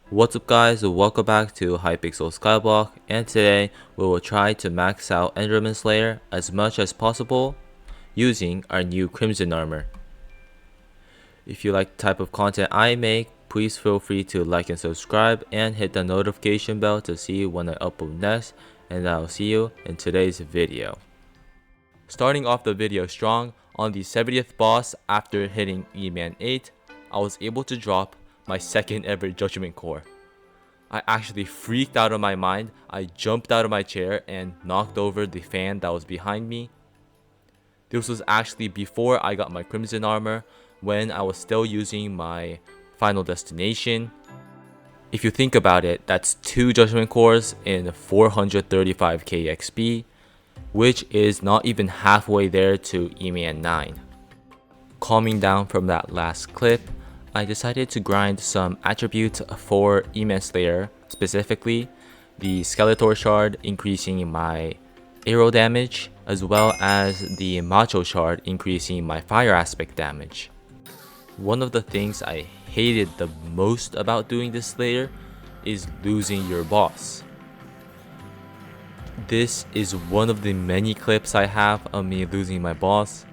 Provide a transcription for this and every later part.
What's up guys, welcome back to Hypixel Skyblock, and today we will try to max out Enderman Slayer as much as possible using our new Crimson armor. If you like the type of content I make, please feel free to like and subscribe and hit the notification bell to see when I upload next, and I'll see you in today's video. Starting off the video strong, on the 70th boss after hitting E-Man 8, I was able to drop my second ever Judgment Core. I actually freaked out of my mind. I jumped out of my chair and knocked over the fan that was behind me. This was actually before I got my Crimson armor, when I was still using my Final Destination. If you think about it, that's 2 Judgment Cores in 435k XP, which is not even halfway there to E-Man 9. Calming down from that last clip, I decided to grind some attributes for E-Man Slayer, specifically the Skeletor Shard increasing my arrow damage, as well as the Macho Shard increasing my fire aspect damage. One of the things I hated the most about doing this Slayer is losing your boss. This is one of the many clips I have of me losing my boss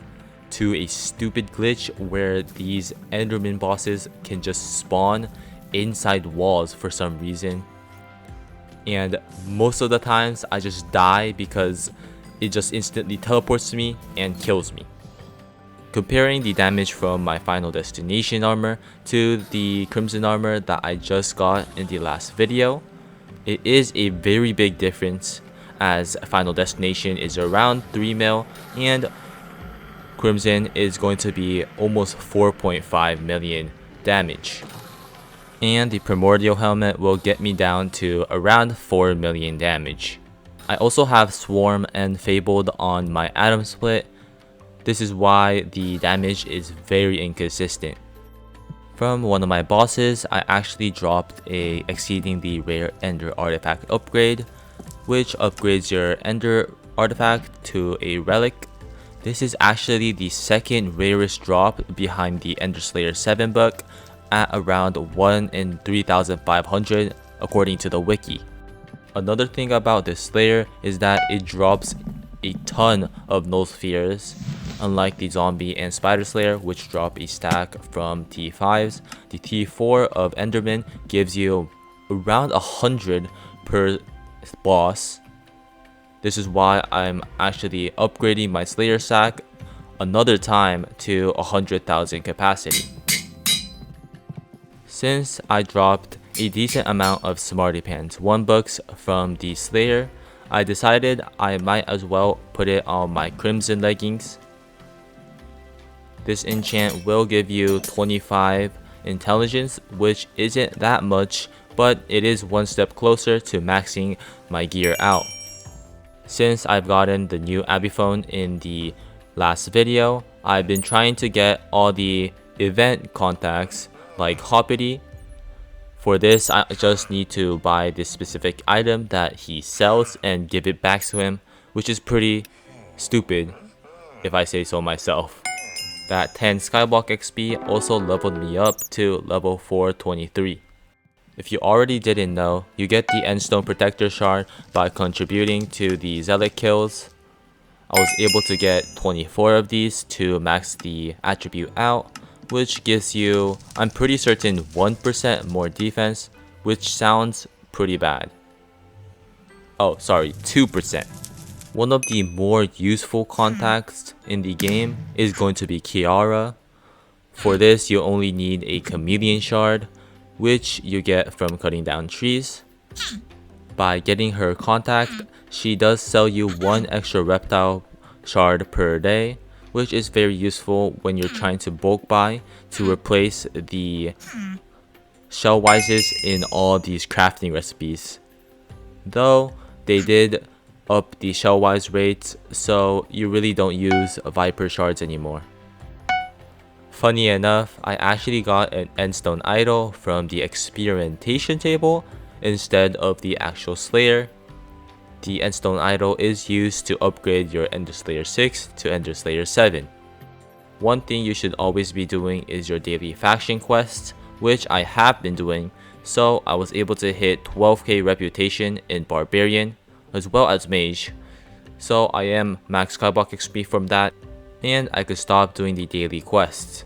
to a stupid glitch where these Enderman bosses can just spawn inside walls for some reason, and most of the times I just die because it just instantly teleports me and kills me. Comparing the damage from my Final Destination armor to the Crimson armor that I just got in the last video, it is a very big difference, as Final Destination is around 3 mil and Crimson is going to be almost 4.5 million damage. And the Primordial Helmet will get me down to around 4 million damage. I also have Swarm and Fabled on my Atom Split. This is why the damage is very inconsistent. From one of my bosses, I actually dropped a exceedingly rare Ender Artifact upgrade, which upgrades your Ender Artifact to a Relic. This is actually the second rarest drop behind the Ender Slayer 7 book at around 1 in 3,500 according to the wiki. Another thing about this Slayer is that it drops a ton of null spheres, unlike the Zombie and Spider Slayer, which drop a stack from T5s. The T4 of Enderman gives you around 100 per boss. This is why I'm actually upgrading my Slayer sack another time to 100,000 capacity. Since I dropped a decent amount of Smarty Pants 1 books from the Slayer, I decided I might as well put it on my Crimson leggings. This enchant will give you 25 intelligence, which isn't that much, but it is one step closer to maxing my gear out. Since I've gotten the new Abiphone in the last video, I've been trying to get all the event contacts like Hoppity. For this, I just need to buy this specific item that he sells and give it back to him, which is pretty stupid if I say so myself. That 10 Skyblock XP also leveled me up to level 423. If you already didn't know, you get the Endstone Protector Shard by contributing to the Zealot kills. I was able to get 24 of these to max the attribute out, which gives you, I'm pretty certain, 1% more defense, which sounds pretty bad. Oh, sorry, 2%. One of the more useful contacts in the game is going to be Kiara. For this, you only need a Chameleon Shard, which you get from cutting down trees. By getting her contact, she does sell you 1 extra reptile shard per day, which is very useful when you're trying to bulk buy to replace the shell wises in all these crafting recipes. Though they did up the shell wise rates, so you really don't use Viper shards anymore. Funny enough, I actually got an Endstone idol from the experimentation table instead of the actual Slayer. The Endstone idol is used to upgrade your Ender Slayer 6 to Ender Slayer 7. One thing you should always be doing is your daily faction quests, which I have been doing so I was able to hit 12k reputation in Barbarian as well as Mage, so I am max Skyblock XP from that, and I could stop doing the daily quests.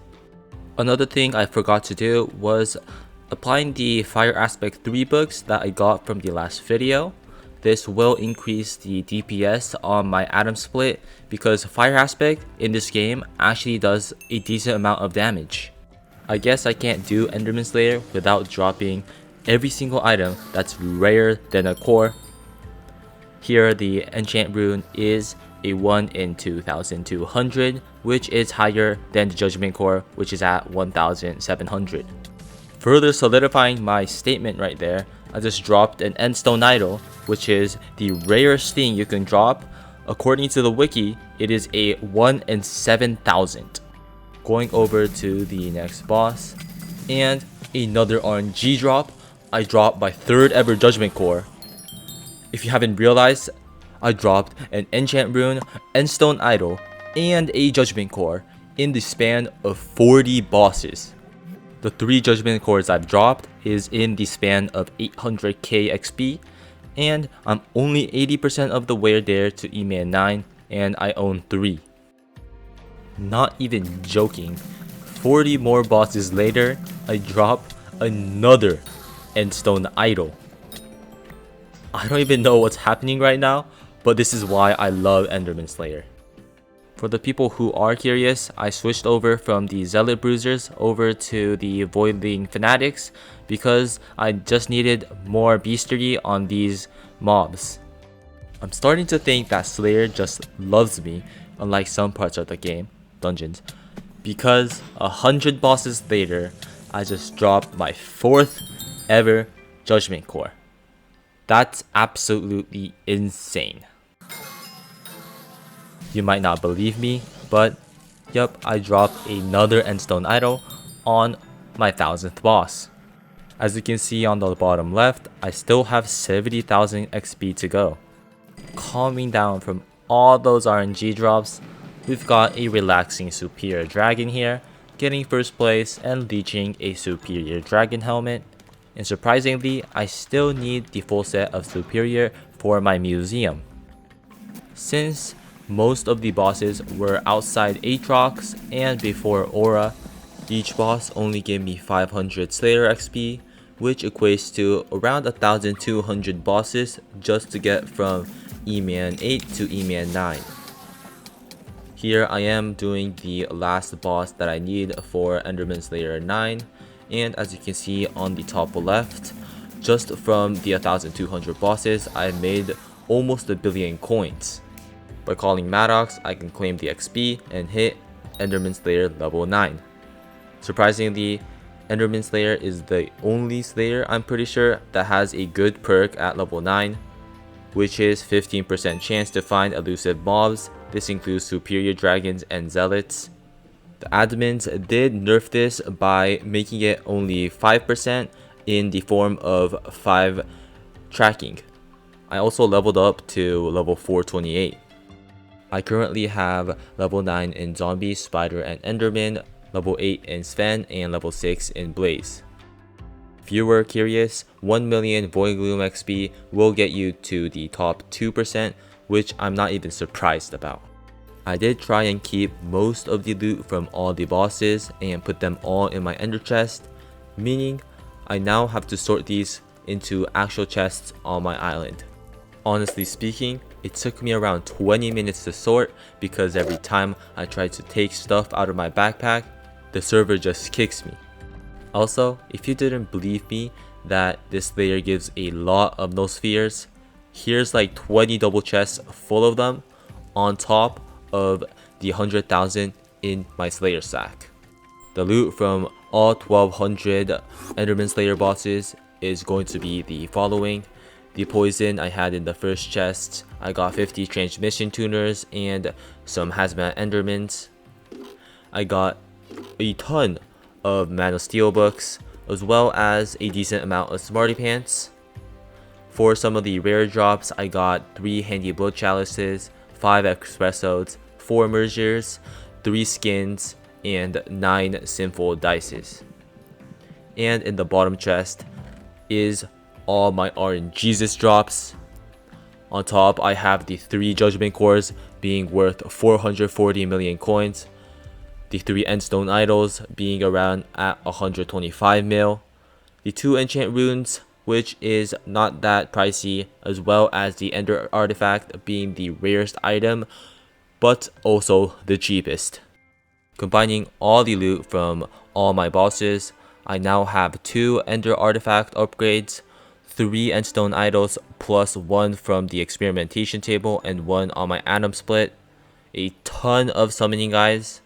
Another thing I forgot to do was applying the Fire Aspect 3 books that I got from the last video. This will increase the DPS on my Atom Split because Fire Aspect in this game actually does a decent amount of damage. I guess I can't do Enderman Slayer without dropping every single item that's rarer than a core. Here the enchant rune is a 1 in 2200, which is higher than the Judgment Core, which is at 1700. Further solidifying my statement right there, I just dropped an Endstone Idol, which is the rarest thing you can drop. According to the wiki, it is a 1 in 7000. Going over to the next boss, and another RNG drop. I dropped my 3rd ever Judgment Core. If you haven't realized, I dropped an Enchant Rune, Endstone Idol, and a Judgment Core in the span of 40 bosses. The 3 Judgment Cores I've dropped is in the span of 800k XP, and I'm only 80% of the way there to E-Man 9, and I own 3. Not even joking, 40 more bosses later, I drop another Endstone Idol. I don't even know what's happening right now, but this is why I love Enderman Slayer. For the people who are curious, I switched over from the Zealot Bruisers over to the Voidling Fanatics because I just needed more beastery on these mobs. I'm starting to think that Slayer just loves me, unlike some parts of the game, dungeons, because 100 bosses later, I just dropped my 4th ever Judgment Core. That's absolutely insane. You might not believe me, but yup, I dropped another Endstone Idol on my 1000th boss. As you can see on the bottom left, I still have 70,000 XP to go. Calming down from all those RNG drops, we've got a relaxing Superior Dragon here, getting 1st place and leeching a Superior Dragon helmet. And surprisingly, I still need the full set of Superior for my museum. Since most of the bosses were outside Aatrox and before Aura, each boss only gave me 500 Slayer XP, which equates to around 1200 bosses just to get from E-Man 8 to E-Man 9. Here I am doing the last boss that I need for Enderman Slayer 9. And as you can see on the top left, just from the 1200 bosses, I made almost 1 billion coins. By calling Maddox, I can claim the XP and hit Enderman Slayer level 9. Surprisingly, Enderman Slayer is the only Slayer I'm pretty sure that has a good perk at level 9, which is 15% chance to find elusive mobs. This includes Superior Dragons and Zealots. The admins did nerf this by making it only 5% in the form of 5 tracking. I also leveled up to level 428. I currently have level 9 in Zombie, Spider, and Enderman, level 8 in Sven, and level 6 in Blaze. If you were curious, 1 million Void Gloom XP will get you to the top 2%, which I'm not even surprised about. I did try and keep most of the loot from all the bosses and put them all in my ender chest, meaning I now have to sort these into actual chests on my island. Honestly speaking, it took me around 20 minutes to sort because every time I tried to take stuff out of my backpack, the server just kicks me. Also, if you didn't believe me that this layer gives a lot of no spheres, here's like 20 double chests full of them on top of the 100,000 in my Slayer sack. The loot from all 1200 Enderman Slayer bosses is going to be the following. The poison I had in the first chest, I got 50 transmission tuners and some hazmat endermans. I got a ton of Man of Steel books, as well as a decent amount of Smarty Pants. For some of the rare drops, I got 3 handy blood chalices, 5 espressos, 4 mergers, 3 skins, and 9 sinful dices. And in the bottom chest, is all my RNGesus drops. On top, I have the 3 Judgment Cores being worth 440 million coins. The 3 Endstone Idols being around at 125 mil. The 2 Enchant Runes, which is not that pricey, as well as the Ender Artifact being the rarest item, but also the cheapest. Combining all the loot from all my bosses, I now have 2 Ender Artifact upgrades, 3 Endstone Idols plus 1 from the experimentation table and 1 on my Atom Split, a ton of summoning guys,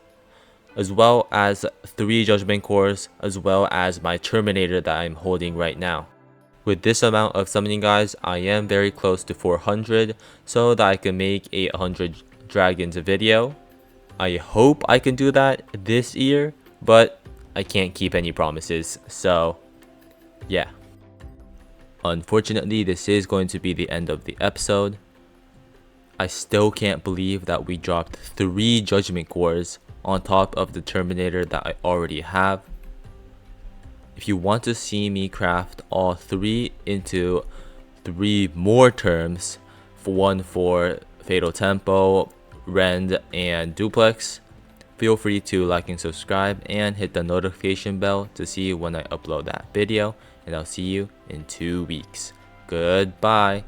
as well as 3 Judgment Cores, as well as my Terminator that I'm holding right now. With this amount of summoning guys, I am very close to 400, so that I can make a 100 dragons video. I hope I can do that this year, but I can't keep any promises, so yeah. Unfortunately, this is going to be the end of the episode. I still can't believe that we dropped 3 Judgment Cores on top of the Terminator that I already have. If you want to see me craft all 3 into 3 more terms, one for Fatal Tempo, Rend, and Duplex, feel free to like and subscribe and hit the notification bell to see when I upload that video, and I'll see you in 2 weeks. Goodbye.